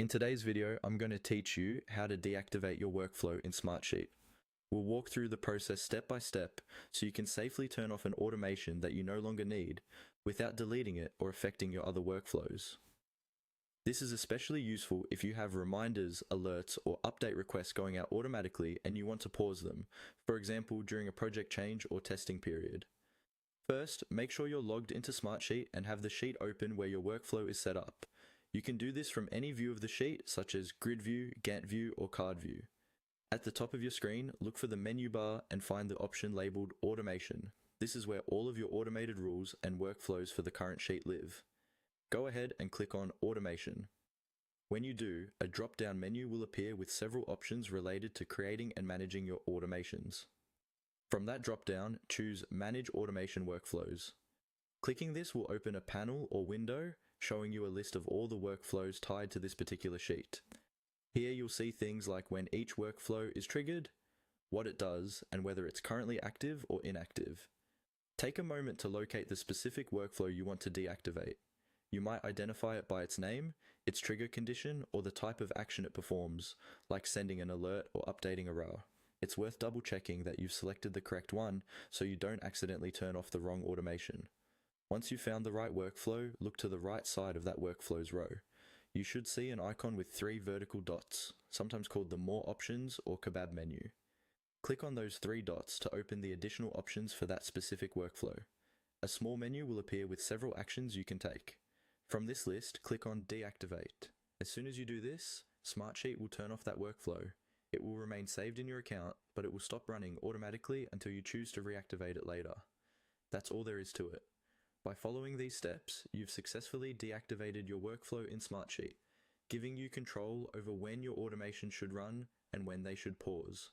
In today's video, I'm going to teach you how to deactivate your workflow in Smartsheet. We'll walk through the process step by step so you can safely turn off an automation that you no longer need without deleting it or affecting your other workflows. This is especially useful if you have reminders, alerts, or update requests going out automatically and you want to pause them, for example during a project change or testing period. First, make sure you're logged into Smartsheet and have the sheet open where your workflow is set up. You can do this from any view of the sheet, such as grid view, Gantt view, or card view. At the top of your screen, look for the menu bar and find the option labeled Automation. This is where all of your automated rules and workflows for the current sheet live. Go ahead and click on Automation. When you do, a drop-down menu will appear with several options related to creating and managing your automations. From that drop-down, choose Manage Automation Workflows. Clicking this will open a panel or window showing you a list of all the workflows tied to this particular sheet. Here you'll see things like when each workflow is triggered, what it does, and whether it's currently active or inactive. Take a moment to locate the specific workflow you want to deactivate. You might identify it by its name, its trigger condition, or the type of action it performs, like sending an alert or updating a row. It's worth double checking that you've selected the correct one so you don't accidentally turn off the wrong automation. Once you've found the right workflow, look to the right side of that workflows row. You should see an icon with 3 vertical dots, sometimes called the More Options or Kebab menu. Click on those 3 dots to open the additional options for that specific workflow. A small menu will appear with several actions you can take. From this list, click on Deactivate. As soon as you do this, Smartsheet will turn off that workflow. It will remain saved in your account, but it will stop running automatically until you choose to reactivate it later. That's all there is to it. By following these steps, you've successfully deactivated your workflow in Smartsheet, giving you control over when your automation should run and when they should pause.